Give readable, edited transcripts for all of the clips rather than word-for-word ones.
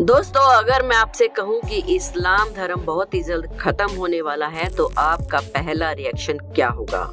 दोस्तों, अगर मैं आपसे कहूं कि इस्लाम धर्म बहुत ही जल्द खत्म होने वाला है तो आपका पहला रिएक्शन क्या होगा?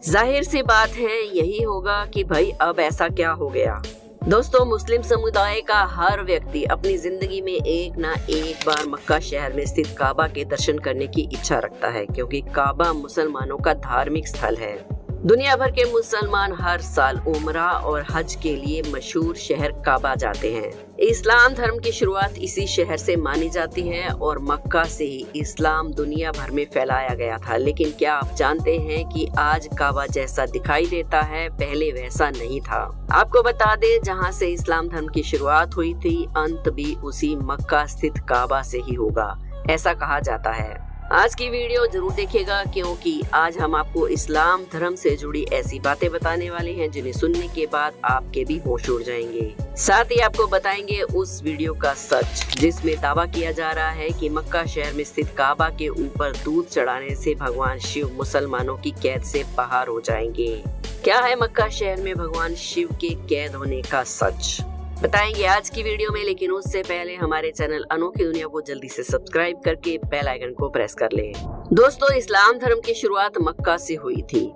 जाहिर सी बात है, यही होगा कि भाई अब ऐसा क्या हो गया। दोस्तों, मुस्लिम समुदाय का हर व्यक्ति अपनी जिंदगी में एक ना एक बार मक्का शहर में स्थित काबा के दर्शन करने की इच्छा रखता है, क्योंकि काबा मुसलमानों का धार्मिक स्थल है। दुनिया भर के मुसलमान हर साल उमरा और हज के लिए मशहूर शहर काबा जाते हैं। इस्लाम धर्म की शुरुआत इसी शहर से मानी जाती है और मक्का से ही इस्लाम दुनिया भर में फैलाया गया था। लेकिन क्या आप जानते हैं कि आज काबा जैसा दिखाई देता है, पहले वैसा नहीं था। आपको बता दें, जहां से इस्लाम धर्म की शुरुआत हुई थी, अंत भी उसी मक्का स्थित काबा से ही होगा, ऐसा कहा जाता है। आज की वीडियो जरूर देखिएगा, क्योंकि आज हम आपको इस्लाम धर्म से जुड़ी ऐसी बातें बताने वाले हैं जिन्हें सुनने के बाद आपके भी होश उड़ जाएंगे। साथ ही आपको बताएंगे उस वीडियो का सच जिसमें दावा किया जा रहा है कि मक्का शहर में स्थित काबा के ऊपर दूध चढ़ाने से भगवान शिव मुसलमानों की कैद से बाहर हो जाएंगे। क्या है मक्का शहर में भगवान शिव के कैद होने का सच, बताएंगे आज की वीडियो में। लेकिन उससे पहले हमारे चैनल अनोखी दुनिया को जल्दी से सब्सक्राइब करके बेल आइकन को प्रेस कर लें। दोस्तों, इस्लाम धर्म की शुरुआत मक्का से हुई थी,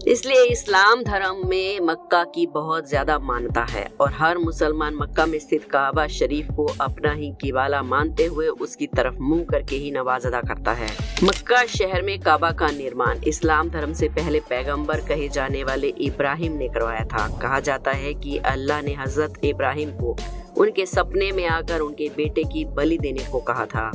इसलिए इस्लाम धर्म में मक्का की बहुत ज्यादा मान्यता है और हर मुसलमान मक्का में स्थित काबा शरीफ को अपना ही किबला मानते हुए उसकी तरफ मुंह करके ही नमाज अदा करता है। मक्का शहर में काबा का निर्माण इस्लाम धर्म से पहले पैगंबर कहे जाने वाले इब्राहिम ने करवाया था। कहा जाता है कि अल्लाह ने हजरत इब्राहिम को उनके सपने में आकर उनके बेटे की बलि देने को कहा था,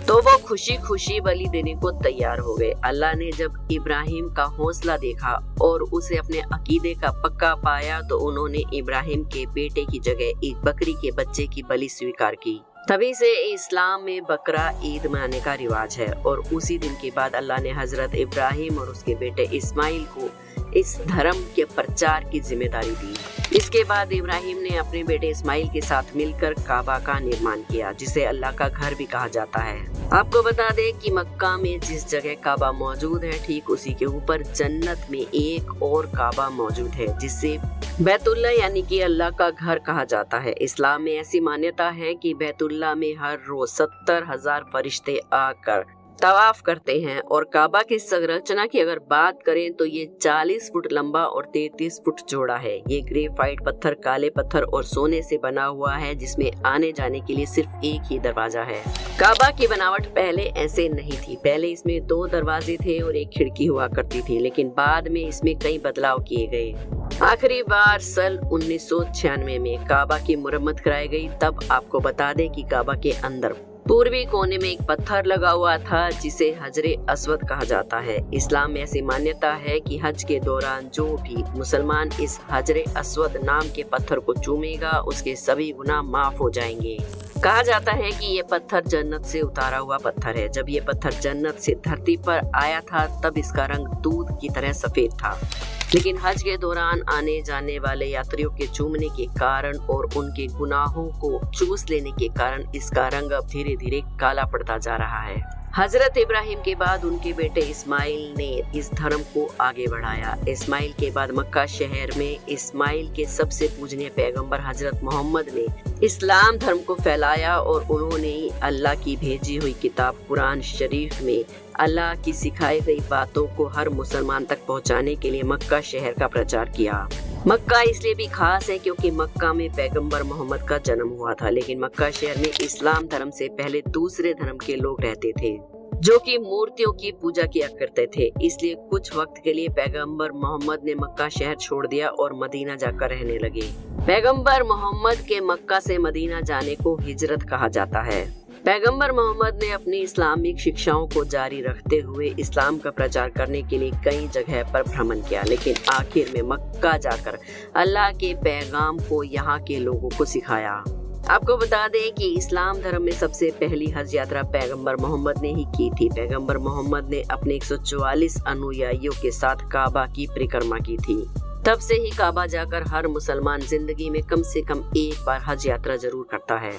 तो वो खुशी खुशी बलि देने को तैयार हो गए। अल्लाह ने जब इब्राहिम का हौसला देखा और उसे अपने अकीदे का पक्का पाया, तो उन्होंने इब्राहिम के बेटे की जगह एक बकरी के बच्चे की बलि स्वीकार की। तभी से इस्लाम में बकरा ईद मनाने का रिवाज है और उसी दिन के बाद अल्लाह ने हजरत इब्राहिम और उसके बेटे इस्माइल को इस धर्म के प्रचार की जिम्मेदारी दी। इसके बाद इब्राहिम ने अपने बेटे इस्माइल के साथ मिलकर काबा का निर्माण किया, जिसे अल्लाह का घर भी कहा जाता है। आपको बता दें कि मक्का में जिस जगह काबा मौजूद है, ठीक उसी के ऊपर जन्नत में एक और काबा मौजूद है, जिसे बैतुल्ला यानी कि अल्लाह का घर कहा जाता है। इस्लाम में ऐसी मान्यता है कि बैतुल्ला में हर रोज 70,000 फरिश्ते आकर तवाफ करते हैं और काबा की संरचना की अगर बात करें तो ये 40 फुट लंबा और 33 फुट चौड़ा है। ये ग्रेफाइट पत्थर, काले पत्थर और सोने से बना हुआ है, जिसमें आने जाने के लिए सिर्फ एक ही दरवाजा है। काबा की बनावट पहले ऐसे नहीं थी। पहले इसमें 2 दरवाजे थे और एक खिड़की हुआ करती थी, लेकिन बाद में इसमें कई बदलाव किए गए। आखिरी बार सन 1996 में काबा की मुरम्मत कराई गई। तब आपको बता दें कि काबा के अंदर पूर्वी कोने में एक पत्थर लगा हुआ था, जिसे हजरे अस्वद कहा जाता है। इस्लाम में ऐसी मान्यता है कि हज के दौरान जो भी मुसलमान इस हजरे अस्वद नाम के पत्थर को चूमेगा, उसके सभी गुनाह माफ हो जाएंगे। कहा जाता है कि ये पत्थर जन्नत से उतारा हुआ पत्थर है। जब ये पत्थर जन्नत से धरती पर आया था, तब इसका रंग दूध की तरह सफेद था, लेकिन हज के दौरान आने जाने वाले यात्रियों के चूमने के कारण और उनके गुनाहों को चूस लेने के कारण इसका रंग अब धीरे धीरे काला पड़ता जा रहा है। हजरत इब्राहिम के बाद उनके बेटे इस्माइल ने इस धर्म को आगे बढ़ाया। इस्माइल के बाद मक्का शहर में इस्माइल के सबसे पूजनीय पैगंबर हजरत मोहम्मद ने इस्लाम धर्म को फैलाया और उन्होंने अल्लाह की भेजी हुई किताब कुरान शरीफ में अल्लाह की सिखाई गई बातों को हर मुसलमान तक पहुंचाने के लिए मक्का शहर का प्रचार किया। मक्का इसलिए भी खास है क्योंकि मक्का में पैगंबर मोहम्मद का जन्म हुआ था, लेकिन मक्का शहर में इस्लाम धर्म से पहले दूसरे धर्म के लोग रहते थे, जो कि मूर्तियों की पूजा किया करते थे। इसलिए कुछ वक्त के लिए पैगंबर मोहम्मद ने मक्का शहर छोड़ दिया और मदीना जाकर रहने लगे। पैगंबर मोहम्मद के मक्का से मदीना जाने को हिजरत कहा जाता है। पैगंबर मोहम्मद ने अपनी इस्लामिक शिक्षाओं को जारी रखते हुए इस्लाम का प्रचार करने के लिए कई जगह पर भ्रमण किया, लेकिन आखिर में मक्का जाकर अल्लाह के पैगाम को यहाँ के लोगों को सिखाया। आपको बता दें कि इस्लाम धर्म में सबसे पहली हज यात्रा पैगंबर मोहम्मद ने ही की थी। पैगंबर मोहम्मद ने अपने 144 अनुयायियों के साथ काबा की परिक्रमा की थी। तब से ही काबा जाकर हर मुसलमान जिंदगी में कम से कम एक बार हज यात्रा जरूर करता है।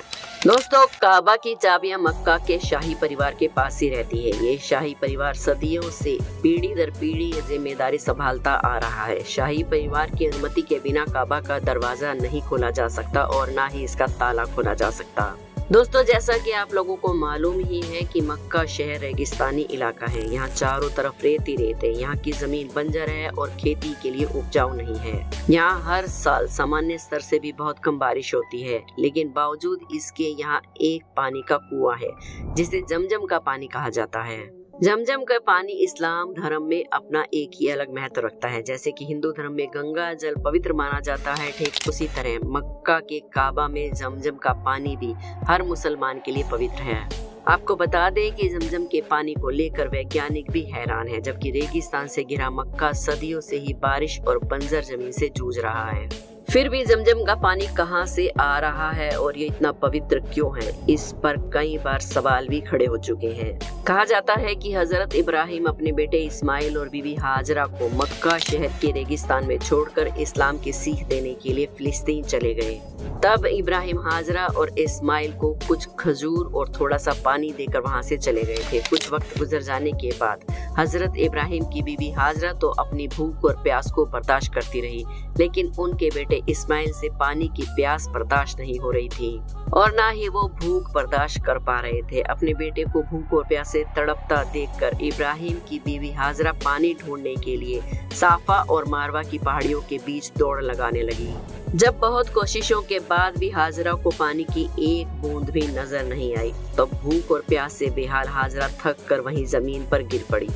दोस्तों, काबा की चाबियां मक्का के शाही परिवार के पास ही रहती है। ये शाही परिवार सदियों से पीढ़ी दर पीढ़ी ये जिम्मेदारी संभालता आ रहा है। शाही परिवार की अनुमति के बिना काबा का दरवाजा नहीं खोला जा सकता और ना ही इसका ताला खोला जा सकता। दोस्तों, जैसा कि आप लोगों को मालूम ही है कि मक्का शहर रेगिस्तानी इलाका है। यहाँ चारों तरफ रेत ही रेत है। यहाँ की जमीन बंजर है और खेती के लिए उपजाऊ नहीं है। यहाँ हर साल सामान्य स्तर से भी बहुत कम बारिश होती है, लेकिन बावजूद इसके यहाँ एक पानी का कुआं है जिसे जमजम का पानी कहा जाता है। जमजम का पानी इस्लाम धर्म में अपना एक ही अलग महत्व रखता है। जैसे कि हिंदू धर्म में गंगा जल पवित्र माना जाता है, ठीक उसी तरह मक्का के काबा में जमजम का पानी भी हर मुसलमान के लिए पवित्र है। आपको बता दें कि जमजम के पानी को लेकर वैज्ञानिक भी हैरान है। जबकि रेगिस्तान से घिरा मक्का सदियों से ही बारिश और बंजर जमीन से जूझ रहा है, फिर भी जमजम का पानी कहां से आ रहा है और ये इतना पवित्र क्यों है, इस पर कई बार सवाल भी खड़े हो चुके हैं। कहा जाता है कि हजरत इब्राहिम अपने बेटे इस्माइल और बीवी हाजरा को मक्का शहर के रेगिस्तान में छोड़कर इस्लाम की सीख देने के लिए फिलिस्तीन चले गए। तब इब्राहिम हाजरा और इस्माइल को कुछ खजूर और थोड़ा सा पानी देकर वहां से चले गए थे। कुछ वक्त गुजर जाने के बाद हजरत इब्राहिम की बीवी हाजरा तो अपनी भूख और प्यास को बर्दाश्त करती रही, लेकिन उनके बेटे इस्माइल से पानी की प्यास बर्दाश्त नहीं हो रही थी और ना ही वो भूख बर्दाश्त कर पा रहे थे। अपने बेटे को भूख और प्यास से तड़पता देखकर इब्राहिम की बीवी हाजरा पानी ढूंढने के लिए साफा और मारवा की पहाड़ियों के बीच दौड़ लगाने लगी। जब बहुत कोशिशों के बाद भी हाजरा को पानी की एक बूंद भी नजर नहीं आई, तब भूख और प्यास से बेहाल हाजरा थक कर वहीं जमीन पर गिर पड़ी।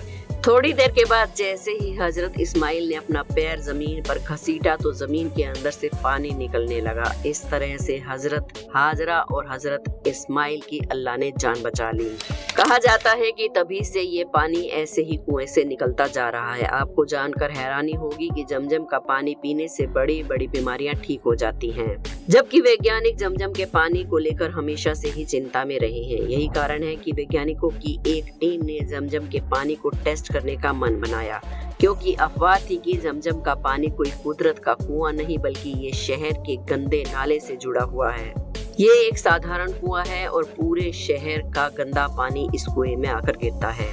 थोड़ी देर के बाद जैसे ही हजरत इस्माइल ने अपना पैर जमीन पर घसीटा तो जमीन के अंदर से पानी निकलने लगा। इस तरह से हजरत हाजरा और हजरत इस्माइल की अल्लाह ने जान बचा ली। कहा जाता है कि तभी से ये पानी ऐसे ही कुएं से निकलता जा रहा है। आपको जानकर हैरानी होगी कि जमजम का पानी पीने से बड़ी बड़ी बीमारियां ठीक हो जाती हैं, जबकि वैज्ञानिक जमजम के पानी को लेकर हमेशा से ही चिंता में रहे हैं। यही कारण है कि वैज्ञानिकों की एक टीम ने जमजम के पानी को टेस्ट करने का मन बनाया, क्योंकि अफवाह थी कि जमजम का पानी कोई कुदरत का कुआं नहीं बल्कि ये शहर के गंदे नाले से जुड़ा हुआ है। ये एक साधारण कुआं है और पूरे शहर का गंदा पानी इस कुएं में आकर गिरता है।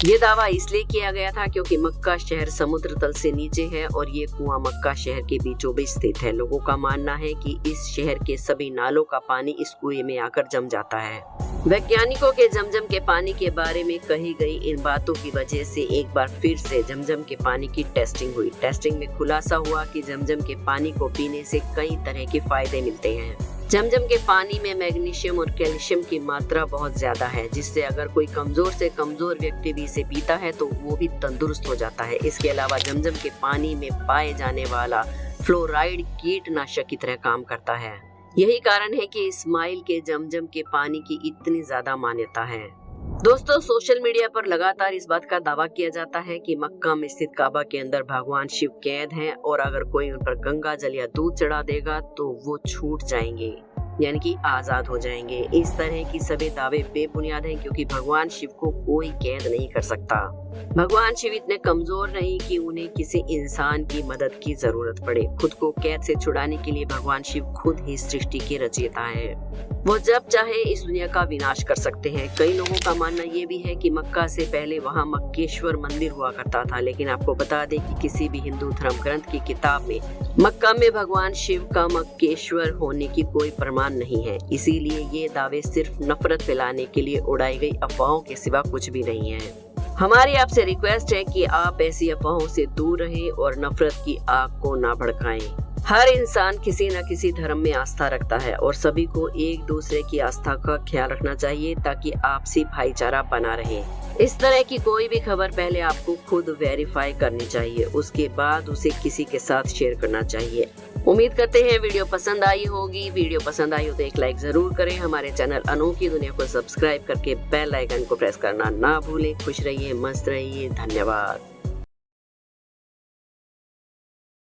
ये दावा इसलिए किया गया था क्योंकि मक्का शहर समुद्र तल से नीचे है और ये कुआं मक्का शहर के बीचों बीच स्थित है। लोगों का मानना है कि इस शहर के सभी नालों का पानी इस कुएं में आकर जम जाता है। वैज्ञानिकों के जमजम के पानी के बारे में कही गई इन बातों की वजह से एक बार फिर से जमजम के पानी की टेस्टिंग हुई। टेस्टिंग में खुलासा हुआ कि जमजम के पानी को पीने से कई तरह के फायदे मिलते हैं। जमजम के पानी में मैग्नीशियम और कैल्शियम की मात्रा बहुत ज्यादा है, जिससे अगर कोई कमजोर से कमजोर व्यक्ति भी इसे पीता है तो वो भी तंदुरुस्त हो जाता है। इसके अलावा जमजम के पानी में पाए जाने वाला फ्लोराइड कीटनाशक की तरह काम करता है। यही कारण है कि इस्माइल के जमजम के पानी की इतनी ज्यादा मान्यता है। दोस्तों, सोशल मीडिया पर लगातार इस बात का दावा किया जाता है कि मक्का में स्थित काबा के अंदर भगवान शिव कैद हैं और अगर कोई उन पर गंगा जल या दूध चढ़ा देगा तो वो छूट जाएंगे, यानी कि आजाद हो जाएंगे। इस तरह की सभी दावे बेबुनियाद हैं, क्योंकि भगवान शिव को कोई कैद नहीं कर सकता। भगवान शिव इतने कमजोर नहीं कि उन्हें किसी इंसान की मदद की जरूरत पड़े। खुद को कैद से छुड़ाने के लिए भगवान शिव खुद ही सृष्टि के रचयिता है। वो जब चाहे इस दुनिया का विनाश कर सकते हैं। कई लोगों का मानना ये भी है कि मक्का से पहले वहाँ मक्केश्वर मंदिर हुआ करता था, लेकिन आपको बता दें कि किसी भी हिंदू धर्म ग्रंथ की किताब में मक्का में भगवान शिव का मक्केश्वर होने की कोई प्रमाण नहीं है। इसीलिए ये दावे सिर्फ नफरत फैलाने के लिए उड़ाई गई अफवाहों के सिवा कुछ भी नहीं है। हमारी आपसे रिक्वेस्ट है कि आप ऐसी अफवाहों से दूर रहें और नफरत की आग को ना भड़काएं। हर इंसान किसी न किसी धर्म में आस्था रखता है और सभी को एक दूसरे की आस्था का ख्याल रखना चाहिए ताकि आपसी भाईचारा बना रहे। इस तरह की कोई भी खबर पहले आपको खुद वेरीफाई करनी चाहिए, उसके बाद उसे किसी के साथ शेयर करना चाहिए। उम्मीद करते हैं वीडियो पसंद आई होगी। वीडियो पसंद आई हो तो एक लाइक जरूर करें। हमारे चैनल अनोखी दुनिया को सब्सक्राइब करके बेल आइकन को प्रेस करना ना भूलें। खुश रहिए, मस्त रहिए। धन्यवाद।